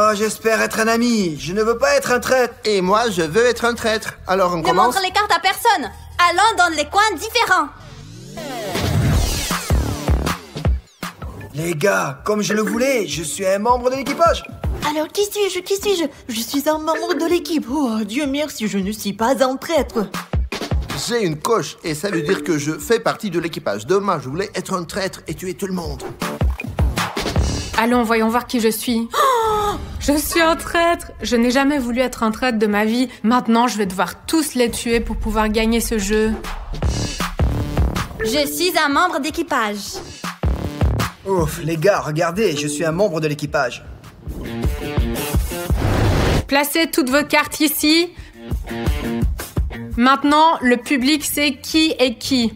Oh, j'espère être un ami. Je ne veux pas être un traître. Et moi, je veux être un traître. Alors on Ne commence. montre les cartes à personne. Allons dans les coins différents. Les gars, comme je le voulais, je suis un membre de l'équipage. Alors qui suis-je? Je suis un membre de l'équipe. Oh, Dieu merci, je ne suis pas un traître. J'ai une coche et ça veut dire que je fais partie de l'équipage. Demain, je voulais être un traître et tuer tout le monde. Allons, voyons voir qui je suis. Oh, je suis un traître. Je n'ai jamais voulu être un traître de ma vie. Maintenant, je vais devoir tous les tuer pour pouvoir gagner ce jeu. Je suis un membre d'équipage. Ouf, les gars, regardez, je suis un membre de l'équipage. Placez toutes vos cartes ici. Maintenant, le public sait qui est qui.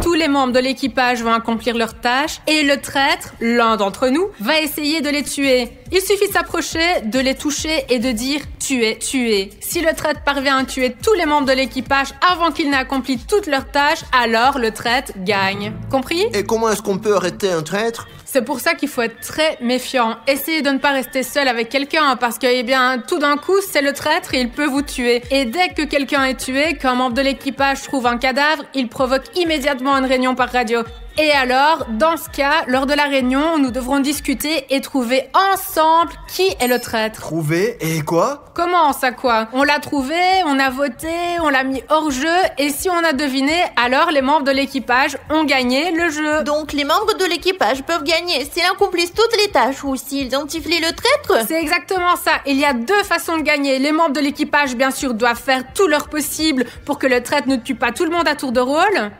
Tous les membres de l'équipage vont accomplir leurs tâches et le traître, l'un d'entre nous, va essayer de les tuer. Il suffit de s'approcher, de les toucher et de dire « tuer, tuer ». Si le traître parvient à tuer tous les membres de l'équipage avant qu'ils n'aient accompli toutes leurs tâches, alors le traître gagne. Compris? Et comment est-ce qu'on peut arrêter un traître? C'est pour ça qu'il faut être très méfiant. Essayez de ne pas rester seul avec quelqu'un parce que, eh bien, tout d'un coup, c'est le traître et il peut vous tuer. Et dès que quelqu'un est tué, qu'un membre de l'équipage trouve un cadavre, il provoque immédiatement une réunion par radio. Et alors, dans ce cas, lors de la réunion, nous devrons discuter et trouver ensemble qui est le traître. Trouver et quoi? Comment ça quoi? On l'a trouvé, on a voté, on l'a mis hors jeu et si on a deviné, alors les membres de l'équipage ont gagné le jeu. Donc les membres de l'équipage peuvent gagner s'ils accomplissent toutes les tâches ou s'ils identifient le traître? C'est exactement ça. Il y a deux façons de gagner. Les membres de l'équipage, bien sûr, doivent faire tout leur possible pour que le traître ne tue pas tout le monde à tour de rôle.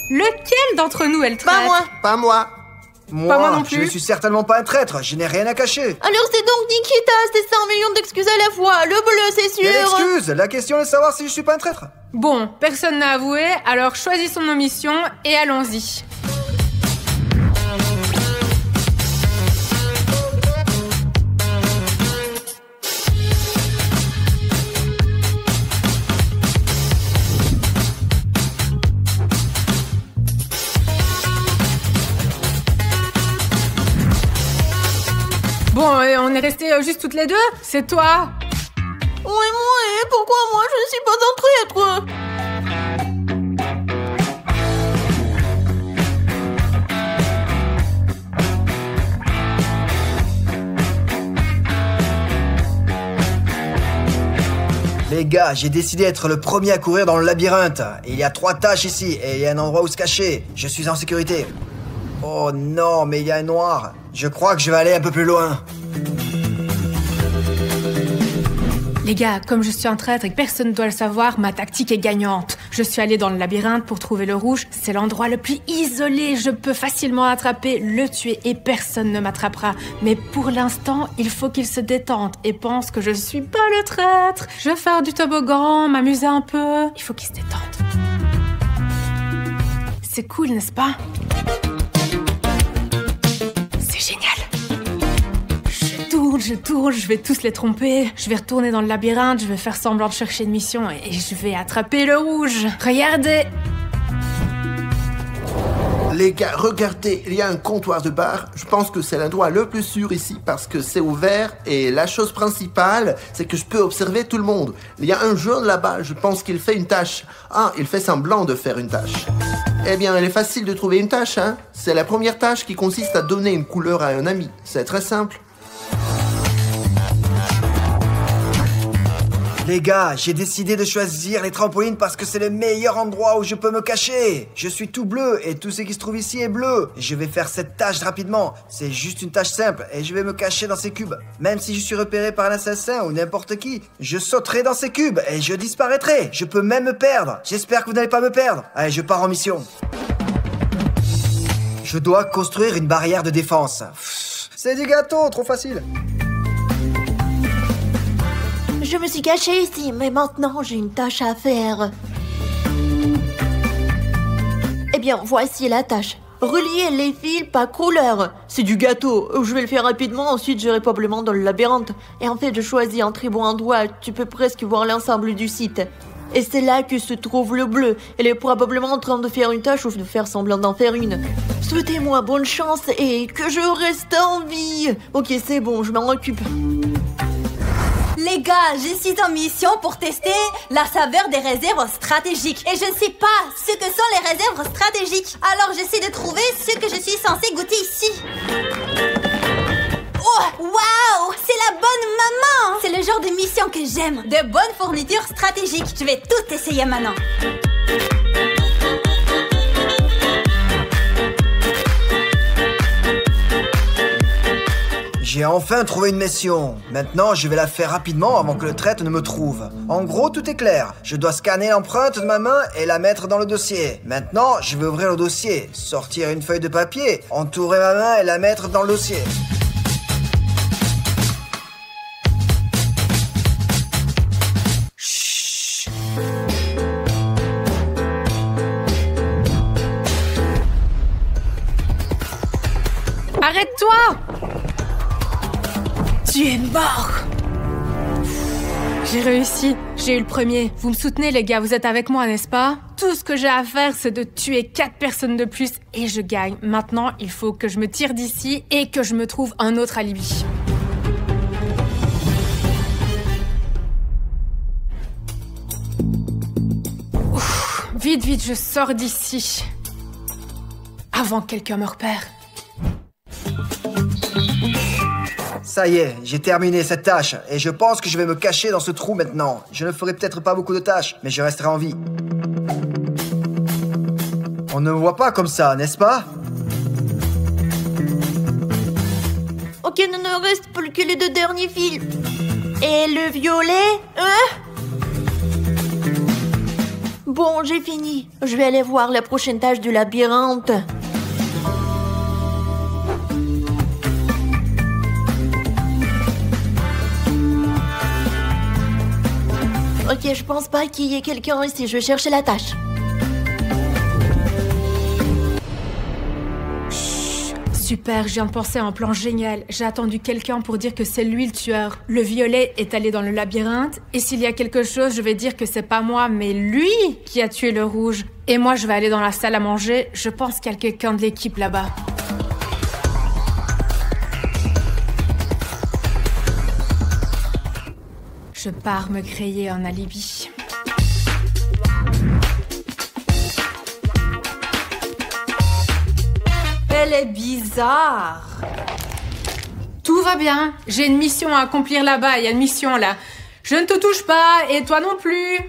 Lequel d'entre nous est le traître? Pas moi. Pas moi. Pas moi non plus. Je ne suis certainement pas un traître, je n'ai rien à cacher. Alors c'est donc Nikita, c'est 100 millions d'excuses à la fois. Le bleu, c'est sûr. Quelle excuse? La question est de savoir si je suis pas un traître. Bon, personne n'a avoué, alors choisissons nos missions et allons-y. Bon, on est restés juste toutes les deux. C'est toi. Ouais, pourquoi moi je ne suis pas un traître? Les gars, j'ai décidé d'être le premier à courir dans le labyrinthe. Il y a 3 tâches ici et il y a un endroit où se cacher. Je suis en sécurité. Oh non, mais il y a un noir. Je crois que je vais aller un peu plus loin. Les gars, comme je suis un traître et que personne ne doit le savoir, ma tactique est gagnante. Je suis allée dans le labyrinthe pour trouver le rouge. C'est l'endroit le plus isolé. Je peux facilement l'attraper, le tuer et personne ne m'attrapera. Mais pour l'instant, il faut qu'il se détende et pense que je suis pas le traître. Je vais faire du toboggan, m'amuser un peu. Il faut qu'il se détende. C'est cool, n'est-ce pas? C'est génial. Je tourne, je vais tous les tromper. Je vais retourner dans le labyrinthe, je vais faire semblant de chercher une mission et je vais attraper le rouge. Regardez! Les gars, regardez, il y a un comptoir de bar. Je pense que c'est l'endroit le plus sûr ici parce que c'est ouvert et la chose principale, c'est que je peux observer tout le monde. Il y a un jaune là-bas, je pense qu'il fait une tâche. Ah, il fait semblant de faire une tâche. Eh bien, il est facile de trouver une tâche, hein. C'est la première tâche qui consiste à donner une couleur à un ami. C'est très simple. Les gars, j'ai décidé de choisir les trampolines parce que c'est le meilleur endroit où je peux me cacher. Je suis tout bleu et tout ce qui se trouve ici est bleu. Je vais faire cette tâche rapidement. C'est juste une tâche simple et je vais me cacher dans ces cubes. Même si je suis repéré par un assassin ou n'importe qui, je sauterai dans ces cubes et je disparaîtrai. Je peux même me perdre. J'espère que vous n'allez pas me perdre. Allez, je pars en mission. Je dois construire une barrière de défense. C'est du gâteau, trop facile. Je me suis cachée ici, mais maintenant j'ai une tâche à faire. Eh bien, voici la tâche. Relier les fils par couleur. C'est du gâteau. Je vais le faire rapidement, ensuite j'irai probablement dans le labyrinthe. Et en fait, je choisis un très bon endroit. Tu peux presque voir l'ensemble du site. Et c'est là que se trouve le bleu. Elle est probablement en train de faire une tâche ou de faire semblant d'en faire une. Souhaitez-moi bonne chance et que je reste en vie. Ok, c'est bon, je m'en occupe. Les gars, je suis en mission pour tester la saveur des réserves stratégiques. Et je ne sais pas ce que sont les réserves stratégiques. Alors j'essaie de trouver ce que je suis censée goûter ici. Oh, waouh! C'est la bonne maman! C'est le genre de mission que j'aime. De bonnes fournitures stratégiques. Je vais tout essayer maintenant. J'ai enfin trouvé une mission. Maintenant, je vais la faire rapidement avant que le traître ne me trouve. En gros, tout est clair. Je dois scanner l'empreinte de ma main et la mettre dans le dossier. Maintenant, je vais ouvrir le dossier, sortir une feuille de papier, entourer ma main et la mettre dans le dossier. Chut. Arrête-toi! Tu es mort! J'ai réussi. J'ai eu le premier. Vous me soutenez, les gars, vous êtes avec moi, n'est-ce pas? Tout ce que j'ai à faire, c'est de tuer 4 personnes de plus et je gagne. Maintenant, il faut que je me tire d'ici et que je me trouve un autre alibi. Ouf, vite, je sors d'ici. Avant que quelqu'un me repère. Ça y est, j'ai terminé cette tâche et je pense que je vais me cacher dans ce trou maintenant. Je ne ferai peut-être pas beaucoup de tâches, mais je resterai en vie. On ne me voit pas comme ça, n'est-ce pas? Ok, il ne reste plus que les 2 derniers fils. Et le violet? Bon, j'ai fini. Je vais aller voir la prochaine tâche du labyrinthe. Ok, je pense pas qu'il y ait quelqu'un ici. Je vais chercher la tâche. Super, je viens de penser à un plan génial. J'ai attendu quelqu'un pour dire que c'est lui le tueur. Le violet est allé dans le labyrinthe, et s'il y a quelque chose, je vais dire que c'est pas moi, mais lui qui a tué le rouge. Et moi, je vais aller dans la salle à manger. Je pense qu'il y a quelqu'un de l'équipe là-bas. Je pars me créer un alibi. Elle est bizarre. Tout va bien. J'ai une mission à accomplir là-bas. Il y a une mission là. Je ne te touche pas et toi non plus.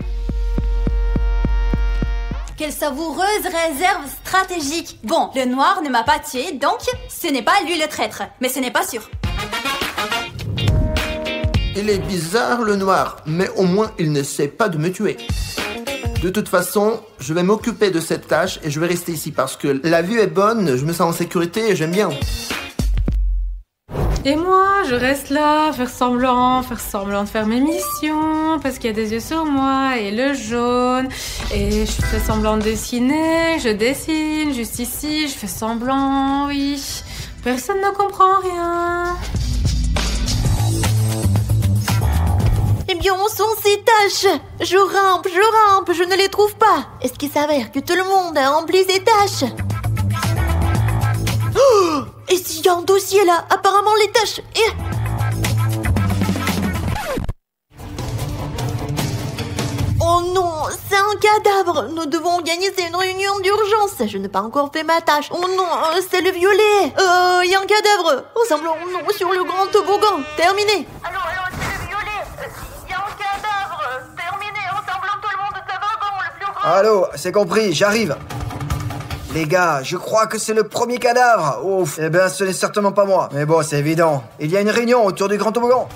Quelle savoureuse réserve stratégique. Bon, le noir ne m'a pas tué, donc ce n'est pas lui le traître. Mais ce n'est pas sûr. Il est bizarre, le noir, mais au moins il ne sait pas de me tuer. De toute façon, je vais m'occuper de cette tâche et je vais rester ici parce que la vue est bonne, je me sens en sécurité et j'aime bien. Et moi, je reste là, faire semblant de faire mes missions, parce qu'il y a des yeux sur moi, et le jaune, et je fais semblant de dessiner, je dessine, juste ici, je fais semblant, oui. Personne ne comprend rien. Eh bien, où sont ces tâches? Je rampe, je ne les trouve pas. Est-ce qu'il s'avère que tout le monde a rempli ces tâches? Oh! Et s'il y a un dossier là? Apparemment les tâches... Oh non, c'est un cadavre. Nous devons organiser une réunion d'urgence. Je n'ai pas encore fait ma tâche. Oh non, c'est le violet. Il y a un cadavre. Ressemble non, sur le grand toboggan. Terminé. Allô, c'est le violet. Il y a un cadavre. Terminé, ressemblant tout le monde de toboggan, le plus grand. Allô, c'est compris, j'arrive. Les gars, je crois que c'est le premier cadavre. Ouf, eh ben ce n'est certainement pas moi. Mais bon, c'est évident. Il y a une réunion autour du grand toboggan.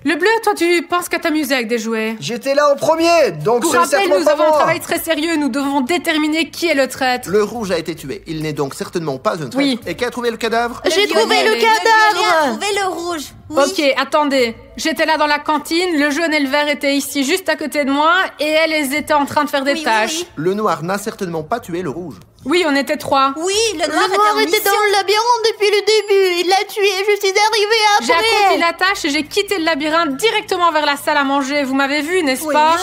Le bleu, toi, tu penses qu'à t'amuser avec des jouets? J'étais là au premier, donc Pour ce n'est rappel, certainement nous pas avons un moi. travail très sérieux. Nous devons déterminer qui est le traître. Le rouge a été tué. Il n'est donc certainement pas un traître. Oui. Et qui a trouvé le cadavre? J'ai trouvé le Le violet a cadavre. trouvé le rouge. Oui. Ok, attendez. J'étais là dans la cantine, le jaune et le vert étaient ici juste à côté de moi et elles étaient en train de faire des Oui, tâches. oui. Le noir n'a certainement pas tué le rouge. Oui, on était 3. Oui, le noir, Le noir était dans le labyrinthe depuis le début. Il l'a tué, je suis arrivée J'ai accompli après. la tâche et j'ai quitté le labyrinthe directement vers la salle à manger. Vous m'avez vu, n'est-ce Oui. pas?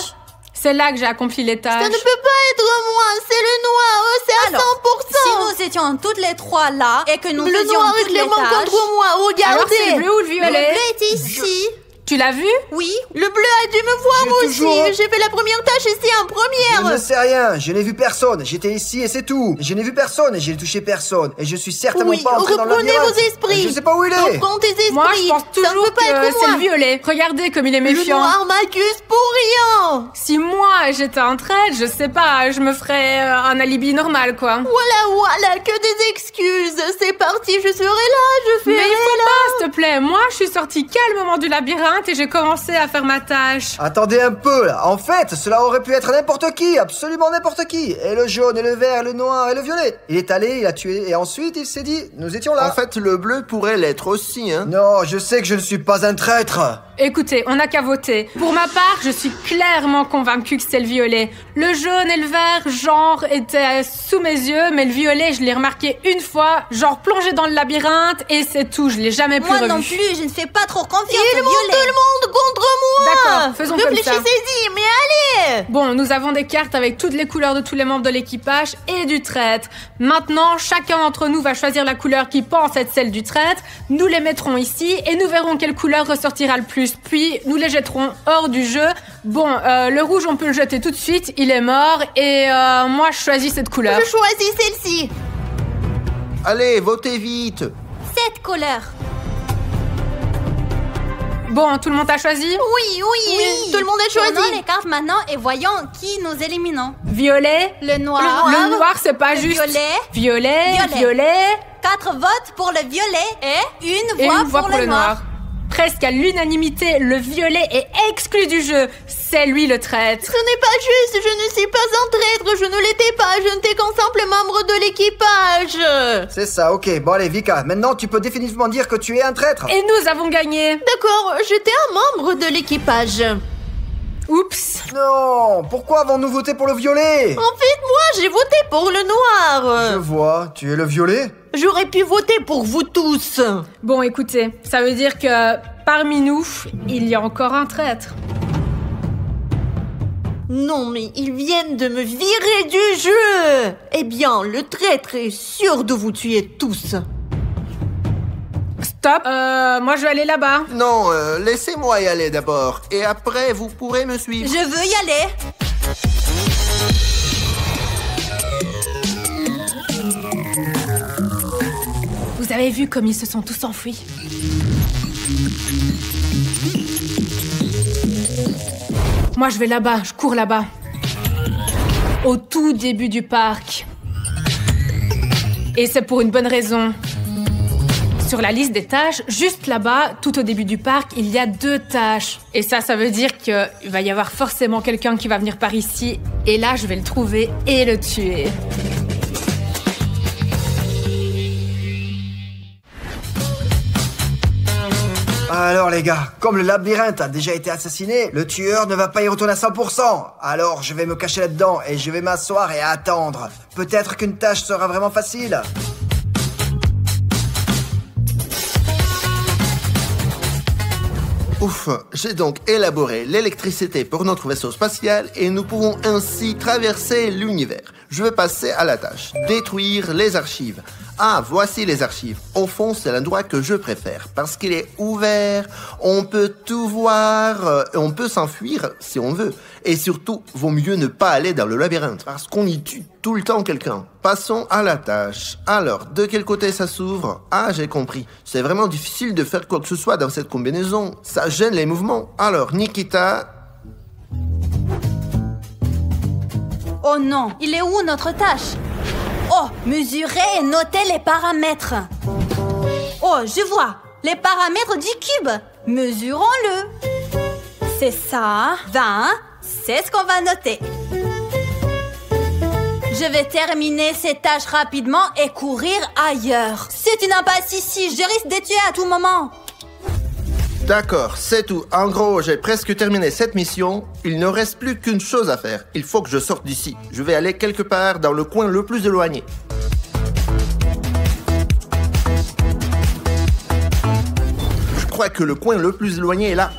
C'est là que j'ai accompli les tâches. Ça ne peut pas être moi, c'est le noir, c'est à Alors, 100%. si nous étions toutes les 3 là et que nous Le faisions noir est toutes les clairement tâches... contre moi, Alors c'est regardez. le bleu ou le Le violet? bleu est ici. Tu l'as vu? Oui. Le bleu a dû me voir moi J'ai aussi. toujours- J'ai fait la première tâche ici en Je première. ne sais rien, je n'ai vu personne, j'étais ici et c'est tout. Je n'ai vu personne et j'ai touché personne. Et je suis certainement Oui, pas entré dans le reprenez labyrinthe. vos esprits. Je sais pas où il est. Reprends tes esprits. Moi, je pense Ça ne toujours peut pas que être c'est moi. le violet. Regardez comme il est Le méfiant. noir m'accuse pour rien. Si moi j'étais en traite, je sais pas, je me ferais un alibi normal, quoi. Voilà, que des excuses. C'est parti, je serai là, je Mais ferai il faut là. pas, s'il te plaît. Moi, je suis sortie calmement du labyrinthe et j'ai commencé à faire ma tâche. Attendez un peu là, en fait, cela aurait pu être n'importe qui, absolument n'importe qui. Et le jaune, et le vert, et le noir, et le violet. Il est allé, il a tué, et ensuite il s'est dit, nous étions là. En fait, le bleu pourrait l'être aussi, hein. Non, je sais que je ne suis pas un traître. Écoutez, on n'a qu'à voter. Pour ma part, je suis clairement convaincue que c'est le violet. Le jaune et le vert, genre, étaient sous mes yeux, mais le violet, je l'ai remarqué une fois, genre plongé dans le labyrinthe, et c'est tout, je l'ai jamais plus Moi revu. non plus, je ne fais pas trop confiance Il au monte tout violet. le monde contre moi. D'accord, faisons comme ça. Réfléchissez-y, mais allez. Bon, nous avons des cartes avec toutes les couleurs de tous les membres de l'équipage et du traître. Maintenant, chacun d'entre nous va choisir la couleur qui pense être celle du traître. Nous les mettrons ici et nous verrons quelle couleur ressortira le plus. Puis, nous les jetterons hors du jeu. Bon, le rouge, on peut le jeter tout de suite. Il est mort. Et moi, je choisis cette couleur. Je choisis celle-ci. Allez, votez vite. Cette couleur. Bon, tout le monde a choisi? Oui. Tout le monde a choisi. Prenons les cartes maintenant et voyons qui nous éliminons. Violet. Le noir. Le noir, c'est pas Le juste. violet. Violet. Violet. Violet. 4 votes pour le violet et une Et voix, une voix pour le noir. Presque à l'unanimité, le violet est exclu du jeu. C'est lui le traître. Ce n'est pas juste, je ne suis pas un traître, je ne l'étais pas, je n'étais qu'un simple membre de l'équipage. C'est ça, ok. Bon allez, Vika, maintenant tu peux définitivement dire que tu es un traître. Et nous avons gagné. D'accord, j'étais un membre de l'équipage. Oups. Non, pourquoi avons-nous voté pour le violet? En fait, moi, j'ai voté pour le Je noir. vois, tu es le violet? J'aurais pu voter pour vous tous. Bon, écoutez, ça veut dire que parmi nous, il y a encore un traître. Non, mais ils viennent de me virer du jeu. Eh bien, le traître est sûr de vous tuer tous. Stop. Moi je vais aller là-bas. Non, laissez-moi y aller d'abord. Et après, vous pourrez me suivre. Je veux y aller. Vous avez vu comme ils se sont tous enfuis? Moi je vais là-bas, je cours là-bas. Au tout début du parc. Et c'est pour une bonne raison. Sur la liste des tâches, juste là-bas, tout au début du parc, il y a 2 tâches. Et ça veut dire qu'il va y avoir forcément quelqu'un qui va venir par ici. Et là, je vais le trouver et le tuer. Alors les gars, comme le labyrinthe a déjà été assassiné, le tueur ne va pas y retourner à 100%. Alors je vais me cacher là-dedans et je vais m'asseoir et attendre. Peut-être qu'une tâche sera vraiment facile. Ouf, j'ai donc élaboré l'électricité pour notre vaisseau spatial et nous pouvons ainsi traverser l'univers. Je vais passer à la tâche. Détruire les archives. Ah, voici les archives. Au fond, c'est l'endroit que je préfère parce qu'il est ouvert, on peut tout voir, on peut s'enfuir si on veut. Et surtout, vaut mieux ne pas aller dans le labyrinthe parce qu'on y tue tout le temps quelqu'un. Passons à la tâche. Alors, de quel côté ça s'ouvre? Ah, j'ai compris. C'est vraiment difficile de faire quoi que ce soit dans cette combinaison. Ça gêne les mouvements. Alors, Nikita... Oh non, il est où notre tâche? Oh, mesurer et noter les paramètres. Oh, je vois, les paramètres du cube. Mesurons-le. C'est ça, 20, c'est ce qu'on va noter. Je vais terminer ces tâches rapidement et courir ailleurs. C'est une impasse ici, je risque de tuer à tout moment. D'accord, c'est tout. En gros, j'ai presque terminé cette mission. Il ne reste plus qu'une chose à faire. Il faut que je sorte d'ici. Je vais aller quelque part dans le coin le plus éloigné. Je crois que le coin le plus éloigné est là.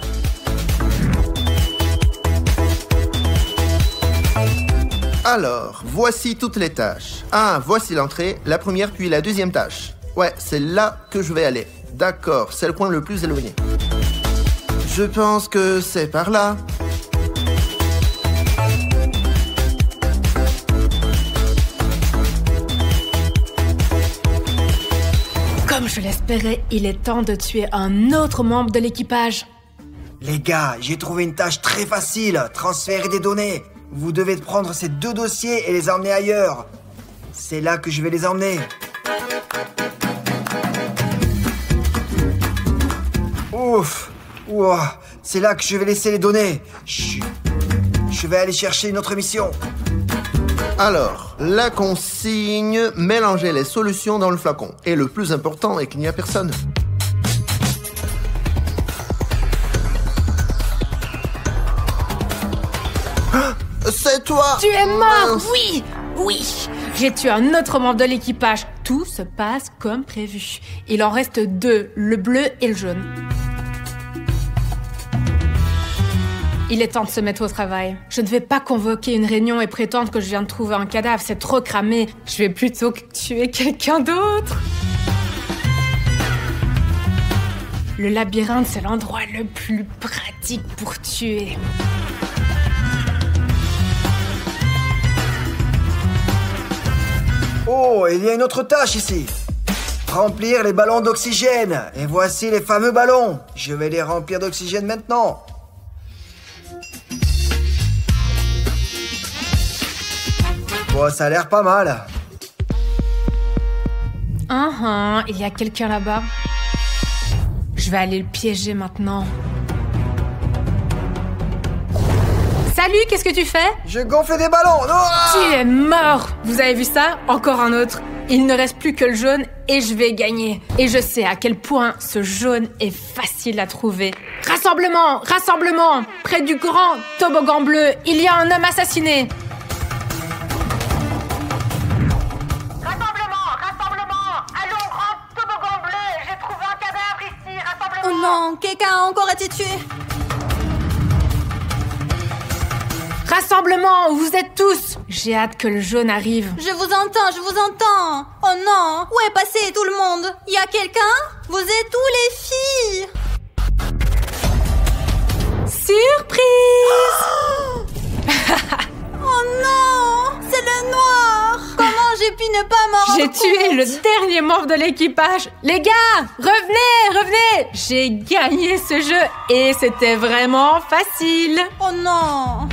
Alors, voici toutes les tâches. Ah, voici l'entrée, la première puis la deuxième tâche. Ouais, c'est là que je vais aller. D'accord, c'est le coin le plus éloigné. Je pense que c'est par là. Comme je l'espérais, il est temps de tuer un autre membre de l'équipage. Les gars, j'ai trouvé une tâche très facile. Transférer des données. Vous devez prendre ces 2 dossiers et les emmener ailleurs. C'est là que je vais les emmener. Ouf. Ouah. C'est là que je vais laisser les données. Chut. Je vais aller chercher une autre mission. Alors, la consigne, mélanger les solutions dans le flacon. Et le plus important est qu'il n'y a personne. Ah, c'est toi! Tu es mort! Mince. Oui! Oui! J'ai tué un autre membre de l'équipage. Tout se passe comme prévu. Il en reste 2, le bleu et le jaune. Il est temps de se mettre au travail. Je ne vais pas convoquer une réunion et prétendre que je viens de trouver un cadavre, c'est trop cramé. Je vais plutôt tuer quelqu'un d'autre. Le labyrinthe, c'est l'endroit le plus pratique pour tuer. Oh, il y a une autre tâche ici. Remplir les ballons d'oxygène. Et voici les fameux ballons. Je vais les remplir d'oxygène maintenant. Bon, ça a l'air pas mal. Il y a quelqu'un là-bas. Je vais aller le piéger maintenant. Salut, qu'est-ce que tu fais? Je gonfle des ballons. Non! Tu es mort! Vous avez vu ça? Encore un autre. Il ne reste plus que le jaune et je vais gagner. Et je sais à quel point ce jaune est facile à trouver. Rassemblement! Rassemblement! Près du grand toboggan bleu, il y a un homme assassiné. Rassemblement! Allons, grand toboggan bleu! J'ai trouvé un cadavre ici! Rassemblement! Oh non, quelqu'un a encore été tué. Rassemblement, vous êtes tous! J'ai hâte que le jaune arrive. Je vous entends, je vous entends. Oh non, où est passé tout le monde? Y a quelqu'un? Vous êtes où les filles? Surprise! Oh non, c'est le noir. Comment j'ai pu ne pas m'en rendre J'ai tué compte? le dernier membre de l'équipage. Les gars, revenez, revenez! J'ai gagné ce jeu et c'était vraiment facile. Oh non.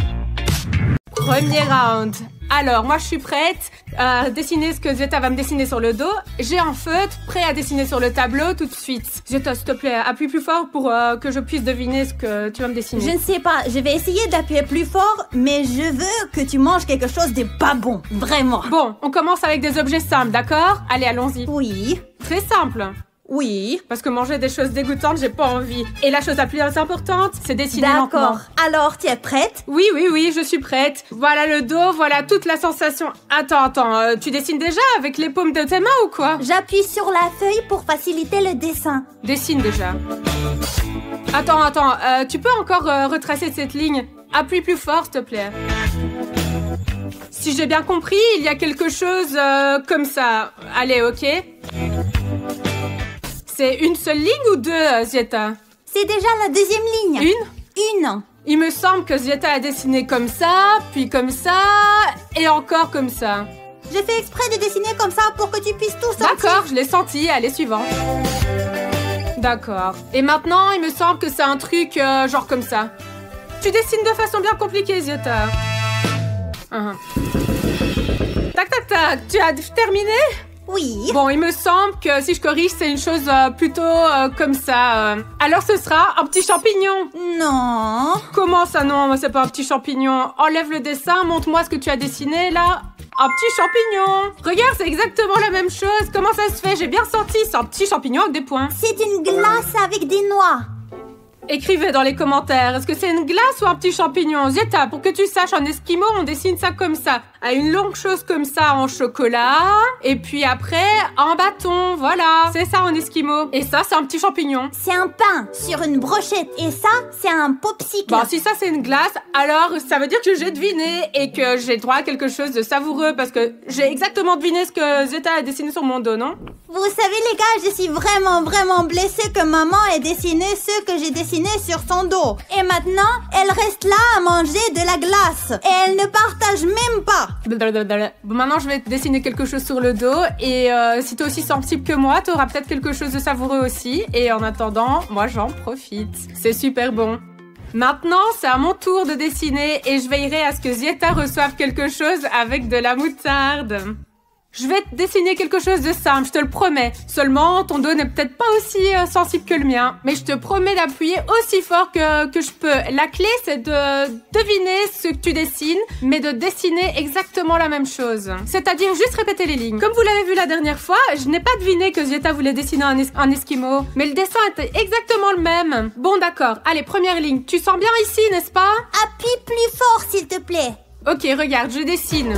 Premier round. Alors, moi, je suis prête à dessiner ce que Zeta va me dessiner sur le dos. J'ai un feutre prêt à dessiner sur le tableau tout de suite. Zeta, s'il te plaît, appuie plus fort pour que je puisse deviner ce que tu vas me dessiner. Je ne sais pas, je vais essayer d'appuyer plus fort, mais je veux que tu manges quelque chose de pas bon, vraiment. Bon, on commence avec des objets simples, d'accord? Allez, allons-y. Oui, Très simple. oui. Parce que manger des choses dégoûtantes, j'ai pas envie. Et la chose la plus importante, c'est dessiner lentement. D'accord. Alors, tu es prête? Oui, je suis prête. Voilà le dos, voilà toute la sensation. Attends, tu dessines déjà avec les paumes de tes mains ou quoi? J'appuie sur la feuille pour faciliter le dessin. Dessine déjà. Attends, tu peux encore retracer cette ligne? Appuie plus fort, s'il te plaît. Si j'ai bien compris, il y a quelque chose comme ça. Allez, ok? C'est une seule ligne ou deux, Zeta? C'est déjà la deuxième ligne. Une. Il me semble que Zeta a dessiné comme ça, puis comme ça, et encore comme ça. J'ai fait exprès de dessiner comme ça pour que tu puisses tout sentir. D'accord, je l'ai senti. Allez, suivant. D'accord. Et maintenant, il me semble que c'est un truc genre comme ça. Tu dessines de façon bien compliquée, Zeta. Tac. Tu as terminé? Oui. Bon, il me semble que si je corrige, c'est une chose plutôt comme ça. Alors ce sera un petit champignon. Non. Comment ça non? C'est pas un petit champignon. Enlève le dessin, montre-moi ce que tu as dessiné là. Un petit champignon. Regarde, c'est exactement la même chose. Comment ça se fait? J'ai bien senti, c'est un petit champignon avec des points. C'est une glace avec des noix. Écrivez dans les commentaires, est-ce que c'est une glace ou un petit champignon? Zeta, pour que tu saches, en esquimau, on dessine ça comme ça. À une longue chose comme ça en chocolat. Et puis après, en bâton, voilà. C'est ça en esquimau. Et ça, c'est un petit champignon. C'est un pain sur une brochette. Et ça, c'est un popsicle. Bon, si ça c'est une glace, alors ça veut dire que j'ai deviné et que j'ai droit à quelque chose de savoureux parce que j'ai exactement deviné ce que Zeta a dessiné sur mon dos, non? Vous savez les gars, je suis vraiment blessée que maman ait dessiné ce que j'ai dessiné sur son dos. Et maintenant, elle reste là à manger de la glace. Et elle ne partage même pas. Bon, maintenant je vais te dessiner quelque chose sur le dos et si t'es aussi sensible que moi, t'auras peut-être quelque chose de savoureux aussi. Et en attendant, moi j'en profite. C'est super bon. Maintenant, c'est à mon tour de dessiner et je veillerai à ce que Zieta reçoive quelque chose avec de la moutarde. Je vais te dessiner quelque chose de simple, je te le promets. Seulement, ton dos n'est peut-être pas aussi sensible que le mien. Mais je te promets d'appuyer aussi fort que je peux. La clé, c'est de deviner ce que tu dessines, mais de dessiner exactement la même chose. C'est-à-dire juste répéter les lignes. Comme vous l'avez vu la dernière fois, je n'ai pas deviné que Zieta voulait dessiner un esquimau. Mais le dessin était exactement le même. Bon, d'accord. Allez, première ligne. Tu sens bien ici, n'est-ce pas? Appuie plus fort, s'il te plaît. Ok, regarde, je dessine.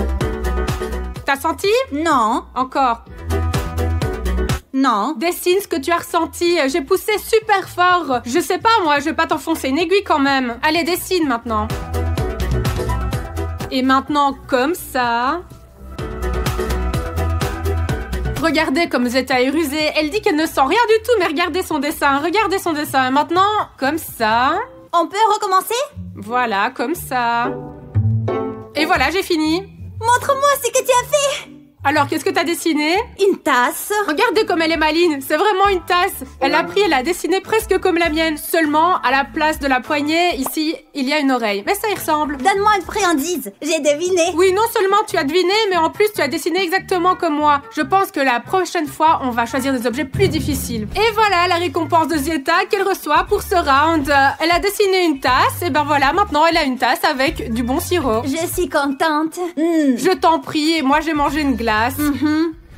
T'as senti? Non. Encore. Non. Dessine ce que tu as ressenti. J'ai poussé super fort. Je sais pas, moi, je vais pas t'enfoncer une aiguille quand même. Allez, dessine maintenant. Et maintenant, comme ça. Regardez comme Zeta est rusée. Elle dit qu'elle ne sent rien du tout, mais regardez son dessin. Regardez son dessin. Et maintenant, comme ça. On peut recommencer? Voilà, comme ça. Et voilà, j'ai fini. Montre-moi ce que tu as fait. Alors, qu'est-ce que t'as dessiné? Une tasse. Regardez comme elle est maligne, c'est vraiment une tasse. Elle a pris, elle a dessiné presque comme la mienne. Seulement, à la place de la poignée, ici, il y a une oreille. Mais ça y ressemble. Donne-moi une friandise, j'ai deviné. Oui, non seulement tu as deviné, mais en plus tu as dessiné exactement comme moi. Je pense que la prochaine fois, on va choisir des objets plus difficiles. Et voilà la récompense de Zieta qu'elle reçoit pour ce round. Elle a dessiné une tasse, et ben voilà, maintenant elle a une tasse avec du bon sirop. Je suis contente. Je t'en prie, moi j'ai mangé une glace.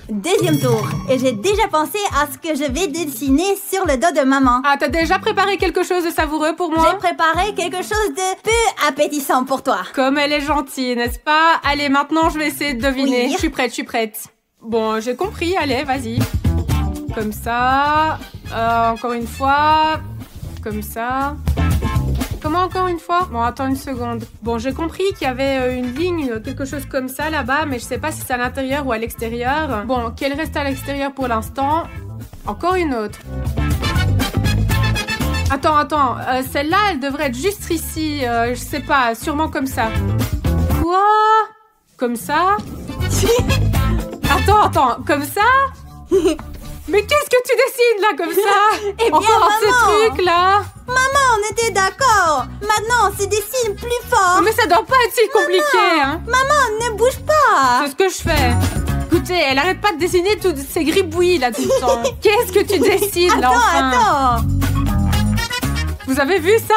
Deuxième tour. Et j'ai déjà pensé à ce que je vais dessiner sur le dos de maman. Ah, t'as déjà préparé quelque chose de savoureux pour moi? J'ai préparé quelque chose de peu appétissant pour toi. Comme elle est gentille, n'est-ce pas? Allez, maintenant je vais essayer de deviner. Oui. Je suis prête. Bon, j'ai compris, allez, vas-y. Comme ça. Encore une fois. Comme ça. Comment encore une fois? Bon, attends une seconde. Bon, j'ai compris qu'il y avait une ligne, quelque chose comme ça là-bas, mais je sais pas si c'est à l'intérieur ou à l'extérieur. Bon, qu'elle reste à l'extérieur pour l'instant. Encore une autre. Attends. Celle-là, elle devrait être juste ici. Je sais pas, sûrement comme ça. Quoi? Comme ça? Attends, comme ça? Mais qu'est-ce que tu dessines là comme ça? Eh bien, encore maman, ces trucs là? Maman, on était d'accord. Maintenant, on se dessine plus fort. Mais ça doit pas être si compliqué, hein? Maman, ne bouge pas. C'est ce que je fais. Écoutez, elle arrête pas de dessiner toutes ces gribouillis là tout le temps. Qu'est-ce que tu dessines là enfin? Attends. Vous avez vu ça?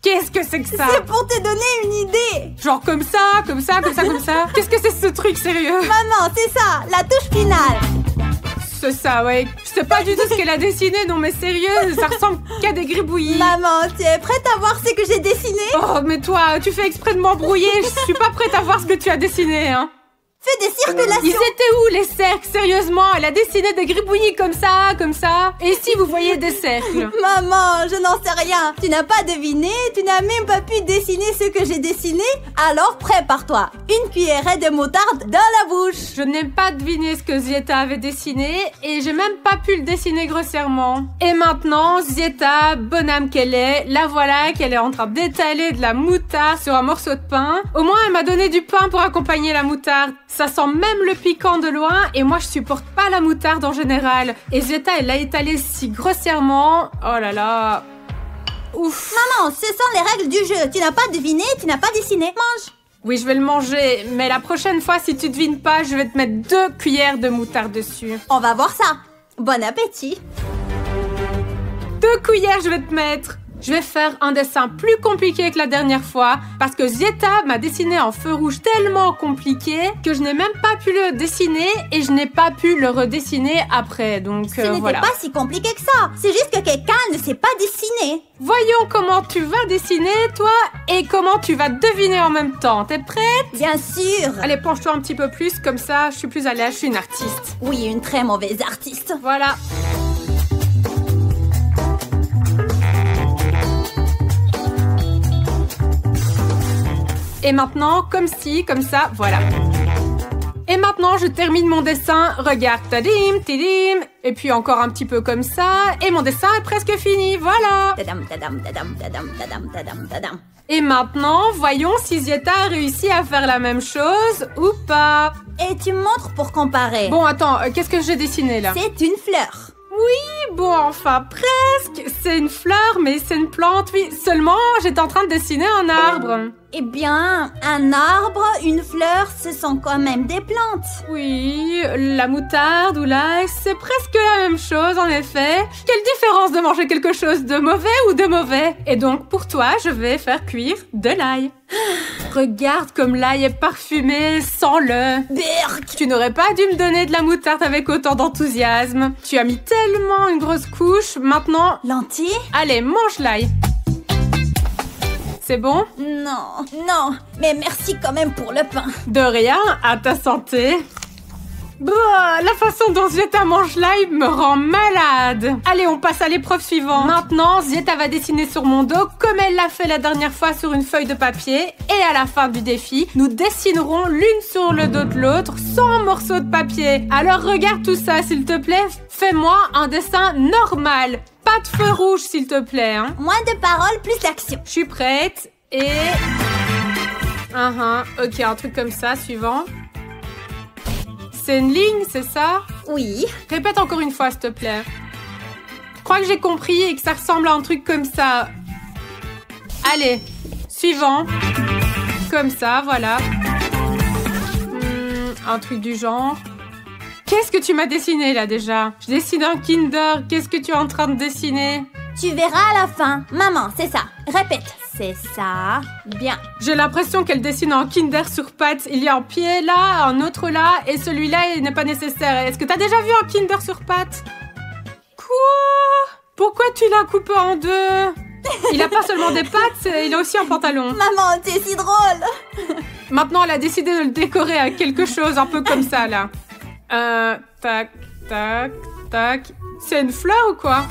Qu'est-ce que c'est que ça? C'est pour te donner une idée. Genre comme ça. Qu'est-ce que c'est ce truc sérieux? Maman, c'est ça, la touche finale. C'est ça, ouais. Je sais pas du tout ce qu'elle a dessiné, non mais sérieux, ça ressemble qu'à des gribouillis. Maman, tu es prête à voir ce que j'ai dessiné? Oh, mais toi, tu fais exprès de m'embrouiller, je suis pas prête à voir ce que tu as dessiné, hein. Fais des circulations. Ils étaient où les cercles? Sérieusement, elle a dessiné des gribouillis comme ça. Et ici, vous voyez des cercles. Maman, je n'en sais rien. Tu n'as pas deviné, tu n'as même pas pu dessiner ce que j'ai dessiné. Alors prépare-toi. Une cuillerée de moutarde dans la bouche. Je n'ai pas deviné ce que Zieta avait dessiné et j'ai même pas pu le dessiner grossièrement. Et maintenant, Zieta, bonne âme qu'elle est, la voilà qu'elle est en train d'étaler de la moutarde sur un morceau de pain. Au moins, elle m'a donné du pain pour accompagner la moutarde. Ça sent même le piquant de loin et moi je supporte pas la moutarde en général. Et Zieta, elle l'a étalé si grossièrement. Oh là là. Ouf. Maman, ce sont les règles du jeu. Tu n'as pas deviné, tu n'as pas dessiné. Mange. Oui, je vais le manger, mais la prochaine fois, si tu devines pas, je vais te mettre 2 cuillères de moutarde dessus. On va voir ça. Bon appétit. 2 cuillères, je vais te mettre. Je vais faire un dessin plus compliqué que la dernière fois parce que Zieta m'a dessiné un feu rouge tellement compliqué que je n'ai même pas pu le dessiner et je n'ai pas pu le redessiner après. Donc Ce n'était voilà. pas si compliqué que ça. C'est juste que quelqu'un ne sait pas dessiner. Voyons comment tu vas dessiner, toi, et comment tu vas deviner en même temps. T'es prête? Bien sûr. Allez, penche-toi un petit peu plus, comme ça, je suis plus à l'aise, je suis une artiste. Oui, une très mauvaise artiste. Voilà. Et maintenant, comme ci, comme ça, voilà. Et maintenant, je termine mon dessin. Regarde, tadim, tidim. Et puis encore un petit peu comme ça. Et mon dessin est presque fini, voilà. Tadam, tadam, tadam, tadam, tadam, tadam, tadam. Et maintenant, voyons si Zieta a réussi à faire la même chose ou pas. Et tu me montres pour comparer. Bon, attends, qu'est-ce que j'ai dessiné là? C'est une fleur. Oui, bon, enfin, presque. C'est une fleur, mais c'est une plante, oui. Seulement, j'étais en train de dessiner un arbre. Eh bien, un arbre, une fleur, ce sont quand même des plantes. Oui, la moutarde ou l'ail, c'est presque la même chose, en effet. Quelle différence de manger quelque chose de mauvais ou de mauvais? Et donc, pour toi, je vais faire cuire de l'ail. Regarde comme l'ail est parfumé, sens-le. Berk. Tu n'aurais pas dû me donner de la moutarde avec autant d'enthousiasme. Tu as mis tellement une grosse couche, maintenant... Lentilles? Allez, mange l'ail. C'est bon? Non, non. Mais merci quand même pour le pain. De rien, à ta santé. Bah, la façon dont Zieta mange l'ail me rend malade. Allez, on passe à l'épreuve suivante. Maintenant, Zieta va dessiner sur mon dos comme elle l'a fait la dernière fois sur une feuille de papier. Et à la fin du défi, nous dessinerons l'une sur le dos de l'autre sans morceau de papier. Alors regarde tout ça, s'il te plaît. Fais-moi un dessin normal. Pas de feu rouge, s'il te plaît. Hein. Moins de paroles, plus d'action. Je suis prête. Et... Ok, un truc comme ça, suivant. C'est une ligne, c'est ça? Oui. Répète encore une fois, s'il te plaît. Je crois que j'ai compris et que ça ressemble à un truc comme ça. Allez, suivant. Comme ça, voilà. Un truc du genre. Qu'est-ce que tu m'as dessiné, là, déjà? Je dessine un Kinder. Qu'est-ce que tu es en train de dessiner? Tu verras à la fin. Maman, c'est ça. Répète. C'est ça. Bien. J'ai l'impression qu'elle dessine un Kinder sur pattes. Il y a un pied là, un autre là, et celui-là, il n'est pas nécessaire. Est-ce que t'as déjà vu un Kinder sur pattes? Quoi? Pourquoi tu l'as coupé en deux? Il a pas seulement des pattes, il a aussi un pantalon. Maman, t'es si drôle. Maintenant, elle a décidé de le décorer avec quelque chose un peu comme ça, là. Tac, tac, tac. C'est une fleur ou quoi?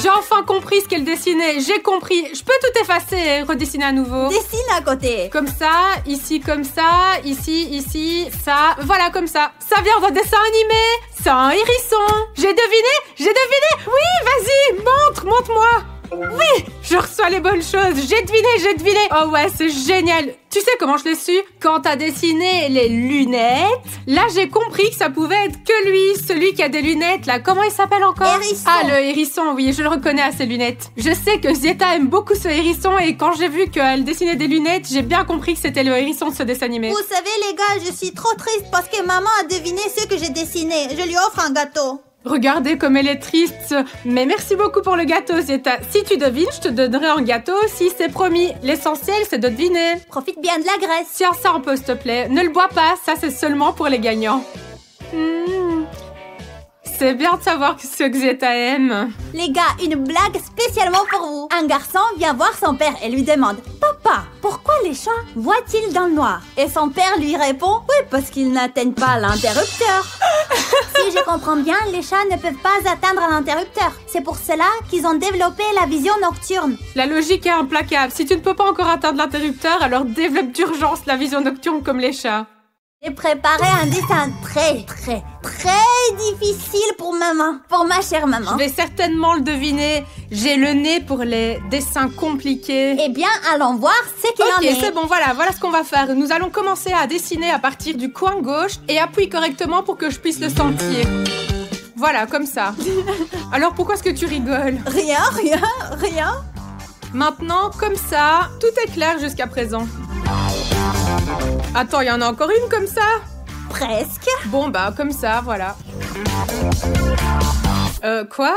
J'ai enfin compris ce qu'elle dessinait. J'ai compris. Je peux tout effacer et redessiner à nouveau. Dessine à côté. Comme ça, ici comme ça, ici, ça. Voilà, comme ça. Ça vient d'un dessin animé. C'est un hérisson. J'ai deviné. Oui, vas-y, montre-moi. Oui, je reçois les bonnes choses. J'ai deviné. Oh ouais, c'est génial. Tu sais comment je l'ai su? Quand t'as dessiné les lunettes, là j'ai compris que ça pouvait être que lui, celui qui a des lunettes là. Comment il s'appelle encore? Hérisson. Ah, le hérisson, oui, je le reconnais à ses lunettes. Je sais que Zieta aime beaucoup ce hérisson et quand j'ai vu qu'elle dessinait des lunettes, j'ai bien compris que c'était le hérisson de ce dessin animé. Vous savez les gars, je suis trop triste parce que maman a deviné ce que j'ai dessiné. Je lui offre un gâteau. Regardez comme elle est triste. Mais merci beaucoup pour le gâteau, Zieta. Si tu devines, je te donnerai un gâteau aussi, c'est promis. L'essentiel, c'est de deviner. Profite bien de la graisse. Tiens ça un peu, s'il te plaît. Ne le bois pas, ça c'est seulement pour les gagnants. C'est bien de savoir ce que Zieta aime. Les gars, une blague spécialement pour vous. Un garçon vient voir son père et lui demande « Papa, pourquoi les chats voient-ils dans le noir ?» Et son père lui répond « Oui, parce qu'ils n'atteignent pas l'interrupteur. » Si je comprends bien, les chats ne peuvent pas atteindre l'interrupteur. C'est pour cela qu'ils ont développé la vision nocturne. La logique est implacable. Si tu ne peux pas encore atteindre l'interrupteur, alors développe d'urgence la vision nocturne comme les chats. J'ai préparé un dessin très difficile pour maman. Pour ma chère maman. Je vais certainement le deviner. J'ai le nez pour les dessins compliqués. Eh bien, allons voir ce qu'il en est. Ok, c'est bon, voilà ce qu'on va faire. Nous allons commencer à dessiner à partir du coin gauche et appuie correctement pour que je puisse le sentir. Voilà, comme ça. Alors pourquoi est-ce que tu rigoles? Rien. Maintenant, comme ça, tout est clair jusqu'à présent. Attends, il y en a encore une comme ça? Presque. Bon, bah, comme ça, voilà. Quoi?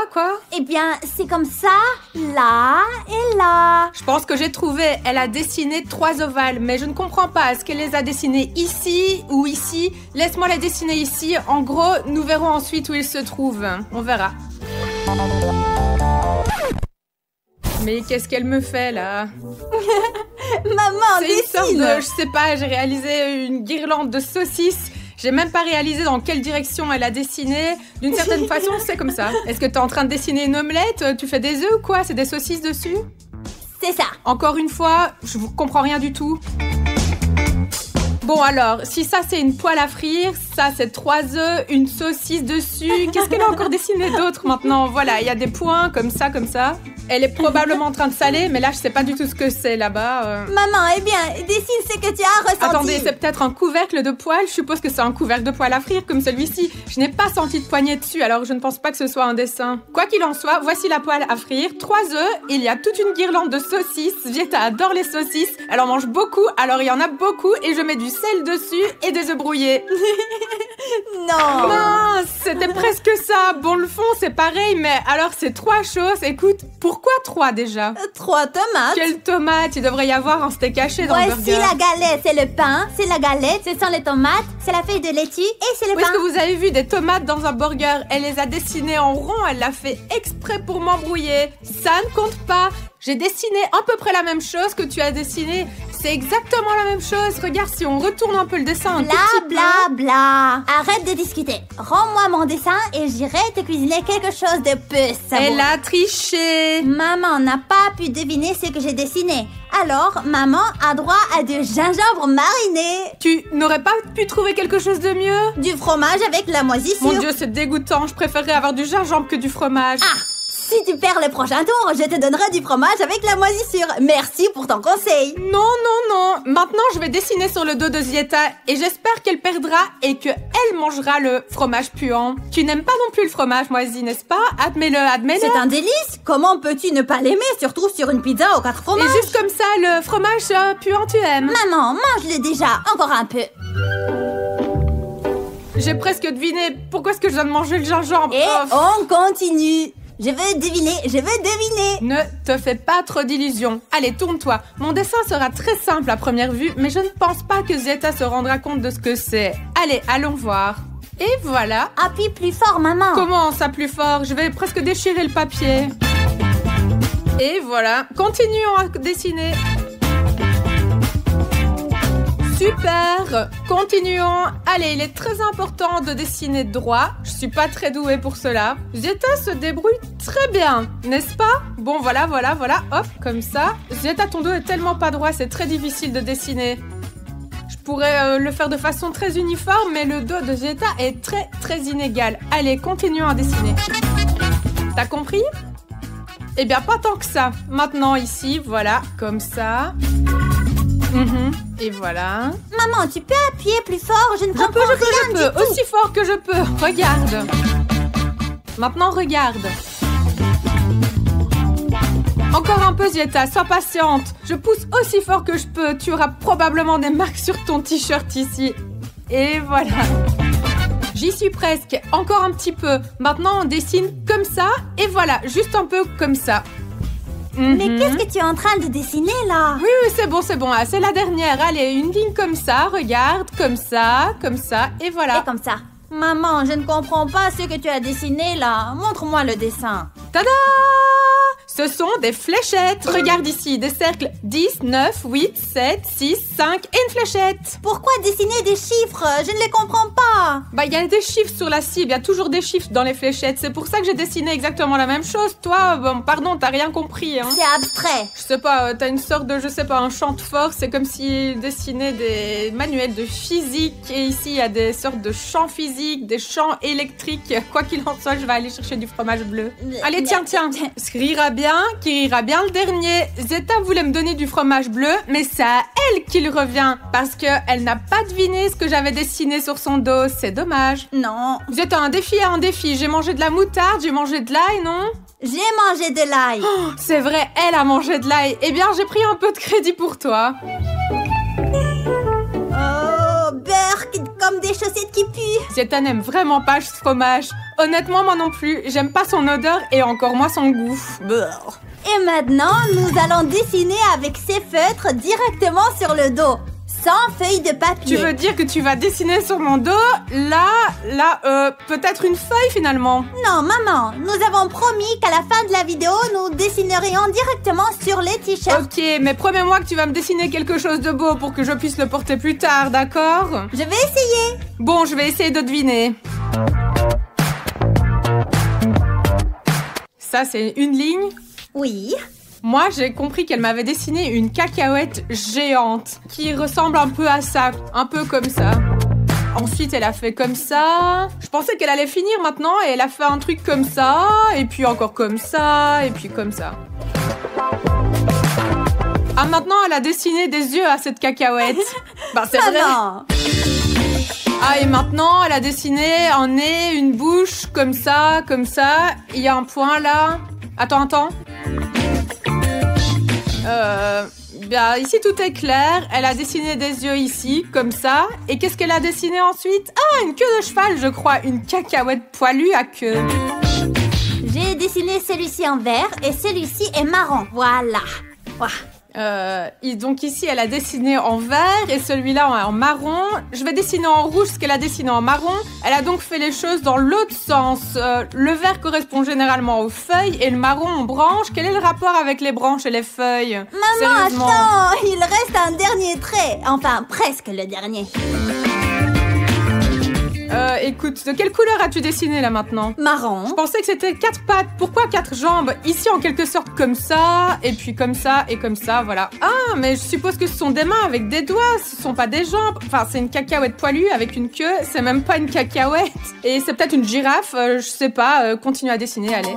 Eh bien, c'est comme ça, là et là. Je pense que j'ai trouvé. Elle a dessiné 3 ovales, mais je ne comprends pas. Est-ce qu'elle les a dessinés ici ou ici? Laisse-moi les dessiner ici. En gros, nous verrons ensuite où ils se trouvent. On verra. Mais qu'est-ce qu'elle me fait, là? Maman, C'est une sorte dessine. de... Je sais pas, j'ai réalisé une guirlande de saucisses. J'ai même pas réalisé dans quelle direction elle a dessiné. D'une certaine façon, c'est comme ça. Est-ce que t'es en train de dessiner une omelette? Tu fais des œufs ou quoi? C'est des saucisses dessus? C'est ça. Encore une fois, je vous comprends rien du tout. Bon alors, si ça c'est une poêle à frire, ça c'est 3 œufs, une saucisse dessus. Qu'est-ce qu'elle a encore dessiné d'autre maintenant? Voilà, il y a des points comme ça, comme ça. Elle est probablement en train de saler, mais là je sais pas du tout ce que c'est là-bas. Maman, eh bien, dessine ce que tu as ressenti. Attendez, c'est peut-être un couvercle de poêle. Je suppose que c'est un couvercle de poêle à frire comme celui-ci. Je n'ai pas senti de poignée dessus, alors je ne pense pas que ce soit un dessin. Quoi qu'il en soit, voici la poêle à frire. 3 œufs, il y a toute une guirlande de saucisses. Vieta adore les saucisses. Elle en mange beaucoup, alors il y en a beaucoup et je mets du sel dessus et des œufs brouillés. Non. Mince, c'était presque ça. Bon, le fond, c'est pareil, mais alors c'est 3 choses. Écoute, pourquoi 3 déjà? 3 tomates. Quelle tomate? Il devrait y avoir un steak haché dans le Voici burger. la galette, c'est le pain, c'est la galette, ce sont les tomates, c'est la feuille de laitue et c'est le Où est-ce pain. que vous avez vu des tomates dans un burger? Elle les a dessinées en rond, elle l'a fait exprès pour m'embrouiller. Ça ne compte pas. J'ai dessiné à peu près la même chose que tu as dessiné. C'est exactement la même chose. Regarde, si on retourne un peu le dessin un tout petit peu. Bla bla. Arrête de discuter. Rends-moi mon dessin et j'irai te cuisiner quelque chose de peu savoureux. Elle a triché. Maman n'a pas pu deviner ce que j'ai dessiné. Alors, maman a droit à du gingembre mariné, Tu n'aurais pas pu trouver quelque chose de mieux? du fromage avec la moisissure. Mon Dieu, c'est dégoûtant. Je préférerais avoir du gingembre que du fromage. Ah, si tu perds le prochain tour, je te donnerai du fromage avec la moisissure. Merci pour ton conseil. Non. Maintenant, je vais dessiner sur le dos de Zieta et j'espère qu'elle perdra et qu'elle mangera le fromage puant. Tu n'aimes pas non plus le fromage moisi, n'est-ce pas? Admets-le. C'est un délice. Comment peux-tu ne pas l'aimer, surtout sur une pizza aux 4 Et fromages? juste comme ça, le fromage puant, tu aimes? Maman, mange-le déjà, encore un peu. J'ai presque deviné. Pourquoi est-ce que je viens de manger le gingembre? Et Oh, on continue. Je veux deviner. Ne te fais pas trop d'illusions. Allez, tourne-toi. Mon dessin sera très simple à première vue, mais je ne pense pas que Zieta se rendra compte de ce que c'est. Allez, allons voir. Et voilà. Appuie plus fort, maman. Comment ça plus fort? Je vais presque déchirer le papier. Et voilà. Continuons à dessiner. Super. Continuons. Allez, il est très important de dessiner droit. Je suis pas très douée pour cela. Zieta se débrouille très bien, n'est-ce pas? Bon, voilà. Hop, comme ça. Zieta, ton dos est tellement pas droit, c'est très difficile de dessiner. Je pourrais le faire de façon très uniforme, mais le dos de Zieta est très inégal. Allez, continuons à dessiner. T'as compris? Eh bien, pas tant que ça. Maintenant, ici, voilà, comme ça. Et voilà. Maman, tu peux appuyer plus fort? Je ne comprends rien Je du peux, tout. aussi fort que je peux. Regarde. Maintenant, regarde. Encore un peu, Zieta, sois patiente. Je pousse aussi fort que je peux. Tu auras probablement des marques sur ton t-shirt ici. Et voilà. J'y suis presque. Encore un petit peu. Maintenant, on dessine comme ça. Et voilà, juste un peu comme ça. Mais qu'est-ce que tu es en train de dessiner là? Oui, c'est bon. Ah, c'est la dernière. Allez, une ligne comme ça, regarde, comme ça, et voilà. Et comme ça. Maman, je ne comprends pas ce que tu as dessiné là. Montre-moi le dessin. Tada! Ce sont des fléchettes. Regarde ici, des cercles 10, 9, 8, 7, 6, 5 et une fléchette. Pourquoi dessiner des chiffres? Je ne les comprends pas. Bah, il y a des chiffres sur la cible, il y a toujours des chiffres dans les fléchettes. C'est pour ça que j'ai dessiné exactement la même chose. Toi, bon, pardon, t'as rien compris, hein. C'est abstrait. Je sais pas, t'as une sorte de, un champ de force. C'est comme s'il dessinait des manuels de physique. Et ici, il y a des sortes de champs physiques, des champs électriques. Quoi qu'il en soit, je vais aller chercher du fromage bleu. Allez, tiens. Ce qui rira bien le dernier. Zieta voulait me donner du fromage bleu, mais c'est à elle qu'il revient. Parce qu'elle n'a pas deviné ce que j'avais dessiné sur son dos. C'est dommage. Non. Zieta, un défi. J'ai mangé de la moutarde, j'ai mangé de l'ail, non? J'ai mangé de l'ail. Oh, c'est vrai, elle a mangé de l'ail. Eh bien, j'ai pris un peu de crédit pour toi. Oh, beurre comme des chaussettes qui puent. Zieta n'aime vraiment pas ce fromage. Honnêtement, moi non plus. J'aime pas son odeur et encore moins son goût. Brrr. Et maintenant, nous allons dessiner avec ces feutres directement sur le dos, sans feuille de papier. Tu veux dire que tu vas dessiner sur mon dos, là, peut-être une feuille finalement? Non, maman, nous avons promis qu'à la fin de la vidéo, nous dessinerions directement sur les t-shirts. Ok, mais promets-moi que tu vas me dessiner quelque chose de beau pour que je puisse le porter plus tard, d'accord? Je vais essayer. Bon, je vais essayer de deviner. Ça, c'est une ligne. Oui. Moi, j'ai compris qu'elle m'avait dessiné une cacahuète géante qui ressemble un peu à ça, un peu comme ça. Ensuite, elle a fait comme ça. Je pensais qu'elle allait finir maintenant et elle a fait un truc comme ça, et puis encore comme ça, et puis comme ça. Ah, maintenant, elle a dessiné des yeux à cette cacahuète. Bah, c'est vrai. Maman. Ah, et maintenant, elle a dessiné un nez, une bouche, comme ça, comme ça. Il y a un point là. Attends. Bien, ici tout est clair. Elle a dessiné des yeux ici, comme ça. Et qu'est-ce qu'elle a dessiné ensuite? Ah, une queue de cheval, je crois. Une cacahuète poilue à queue. J'ai dessiné celui-ci en vert et celui-ci est marron. Voilà. Ouah. Donc ici, elle a dessiné en vert et celui-là en marron. Je vais dessiner en rouge ce qu'elle a dessiné en marron. Elle a donc fait les choses dans l'autre sens. Le vert correspond généralement aux feuilles et le marron aux branches. Quel est le rapport avec les branches et les feuilles? Maman, Sérieusement. attends, il reste un dernier trait. Enfin, presque le dernier. Écoute, de quelle couleur as-tu dessiné là maintenant? Marron. Je pensais que c'était 4 pattes. Pourquoi 4 jambes? Ici, en quelque sorte, comme ça, et puis comme ça, et comme ça, voilà. Ah, mais je suppose que ce sont des mains avec des doigts, ce sont pas des jambes. Enfin, c'est une cacahuète poilue avec une queue, c'est même pas une cacahuète. Et c'est peut-être une girafe, je sais pas, continue à dessiner, allez.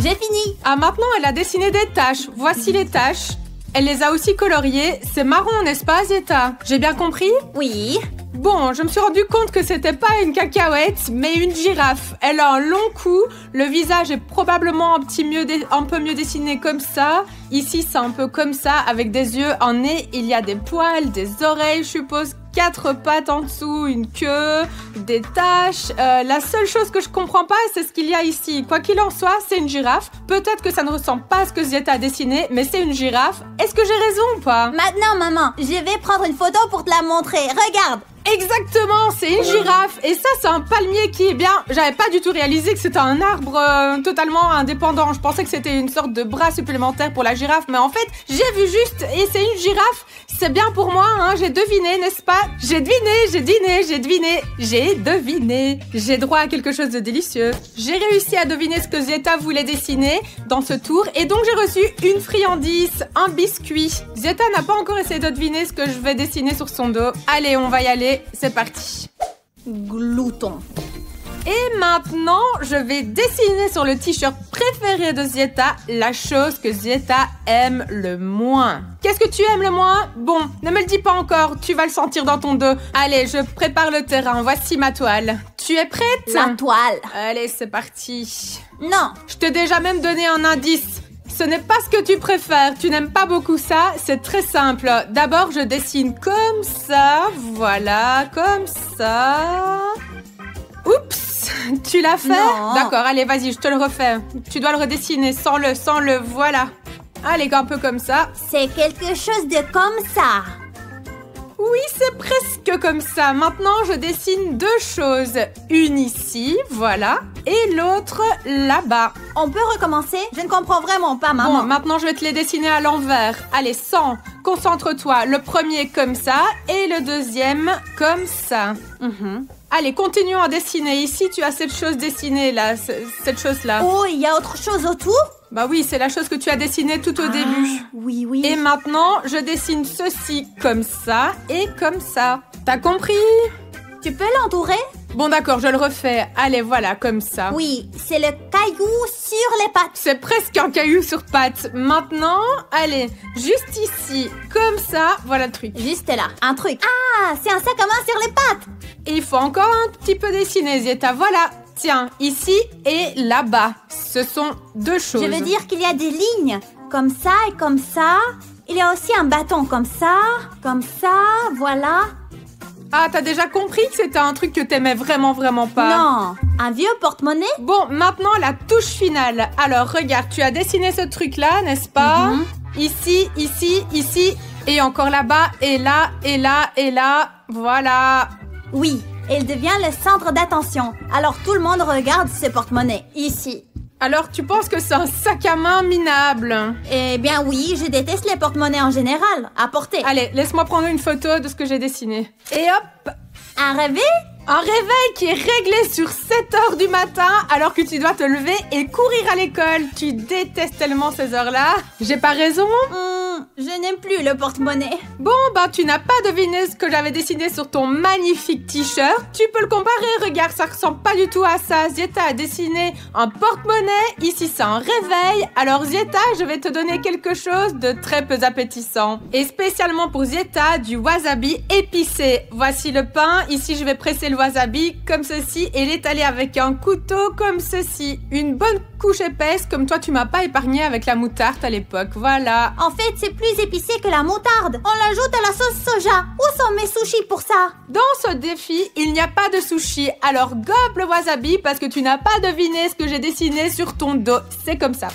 J'ai fini. Ah, maintenant, elle a dessiné des taches. Voici les taches. Elle les a aussi coloriées. C'est marron, n'est-ce pas, Zieta? J'ai bien compris? Oui. Bon, je me suis rendu compte que c'était pas une cacahuète, mais une girafe. Elle a un long cou, le visage est probablement un peu mieux dessiné comme ça. Ici, c'est un peu comme ça, avec des yeux, un nez, il y a des poils, des oreilles, je suppose, 4 pattes en dessous, une queue, des taches. La seule chose que je comprends pas, c'est ce qu'il y a ici. Quoi qu'il en soit, c'est une girafe. Peut-être que ça ne ressemble pas à ce que Zieta a dessiné, mais c'est une girafe. Est-ce que j'ai raison ou pas? Maintenant, maman, je vais prendre une photo pour te la montrer. Regarde. Exactement, c'est une girafe. Et ça, c'est un palmier qui est bien... J'avais pas du tout réalisé que c'était un arbre totalement indépendant. Je pensais que c'était une sorte de bras supplémentaire pour la girafe. Mais en fait, j'ai vu juste et c'est une girafe. C'est bien pour moi, hein. J'ai deviné, n'est-ce pas? J'ai deviné. J'ai droit à quelque chose de délicieux. J'ai réussi à deviner ce que Zieta voulait dessiner dans ce tour. Et donc, j'ai reçu une friandise, un biscuit. Zieta n'a pas encore essayé de deviner ce que je vais dessiner sur son dos. Allez, on va y aller. C'est parti. Glouton. Et maintenant, je vais dessiner sur le t-shirt préféré de Zieta la chose que Zieta aime le moins. Qu'est-ce que tu aimes le moins? Bon, ne me le dis pas encore, tu vas le sentir dans ton dos. Allez, je prépare le terrain, voici ma toile. Tu es prête? La toile. Allez, c'est parti. Non. Je t'ai déjà même donné un indice. Ce n'est pas ce que tu préfères, tu n'aimes pas beaucoup ça, c'est très simple. D'abord, je dessine comme ça, voilà, comme ça. Oups, tu l'as fait? Non. D'accord, allez, vas-y, je te le refais. Tu dois le redessiner sans le, voilà. Allez, un peu comme ça. C'est quelque chose de comme ça. Oui, c'est presque comme ça. Maintenant, je dessine 2 choses. Une ici, voilà, et l'autre là-bas. On peut recommencer? Je ne comprends vraiment pas, maman. Bon, maintenant, je vais te les dessiner à l'envers. Allez, concentre-toi. Le premier comme ça, et le deuxième comme ça. Allez, continuons à dessiner. Ici, tu as cette chose dessinée, là, cette chose-là. Oh, il y a autre chose autour? Bah oui, c'est la chose que tu as dessinée tout au début. Oui, oui. Et maintenant, je dessine ceci comme ça et comme ça. T'as compris? Tu peux l'entourer? Bon, d'accord, je le refais. Allez, voilà, comme ça. Oui, c'est le caillou sur les pattes. C'est presque un caillou sur pattes. Maintenant, allez, juste ici, comme ça, voilà le truc. Juste là, un truc. Ah, c'est un sac à main sur les pattes. Et il faut encore un petit peu dessiner, Zieta. Voilà, tiens, ici et là-bas. Ce sont 2 choses. Je veux dire qu'il y a des lignes, comme ça et comme ça. Il y a aussi un bâton comme ça, voilà. Ah, t'as déjà compris que c'était un truc que t'aimais vraiment pas? Non, un vieux porte-monnaie? Bon, maintenant la touche finale. Alors, regarde, tu as dessiné ce truc-là, n'est-ce pas? Ici, ici, ici, et encore là-bas, et là, et là, et là. Voilà. Oui, il devient le centre d'attention. Alors tout le monde regarde ce porte-monnaie, ici. Alors, tu penses que c'est un sac à main minable? Eh bien oui, je déteste les porte-monnaies en général. À porter. Allez, laisse-moi prendre une photo de ce que j'ai dessiné. Et hop! Un réveil? Un réveil qui est réglé sur 7h du matin alors que tu dois te lever et courir à l'école. Tu détestes tellement ces heures-là. J'ai pas raison? Je n'aime plus le porte-monnaie. Bon, tu n'as pas deviné ce que j'avais dessiné sur ton magnifique t-shirt. Tu peux le comparer, regarde, ça ressemble pas du tout à ça. Zieta a dessiné un porte-monnaie, ici c'est un réveil. Alors Zieta, je vais te donner quelque chose de très peu appétissant. Et spécialement pour Zieta, du wasabi épicé. Voici le pain, ici je vais presser le wasabi comme ceci et l'étaler avec un couteau comme ceci. Une bonne couche épaisse comme toi tu m'as pas épargné avec la moutarde à l'époque, voilà. En fait, c'est plus épicé que la moutarde. On l'ajoute à la sauce soja. Où sont mes sushis pour ça? Dans ce défi, il n'y a pas de sushi. Alors gobe le wasabi parce que tu n'as pas deviné ce que j'ai dessiné sur ton dos. C'est comme ça.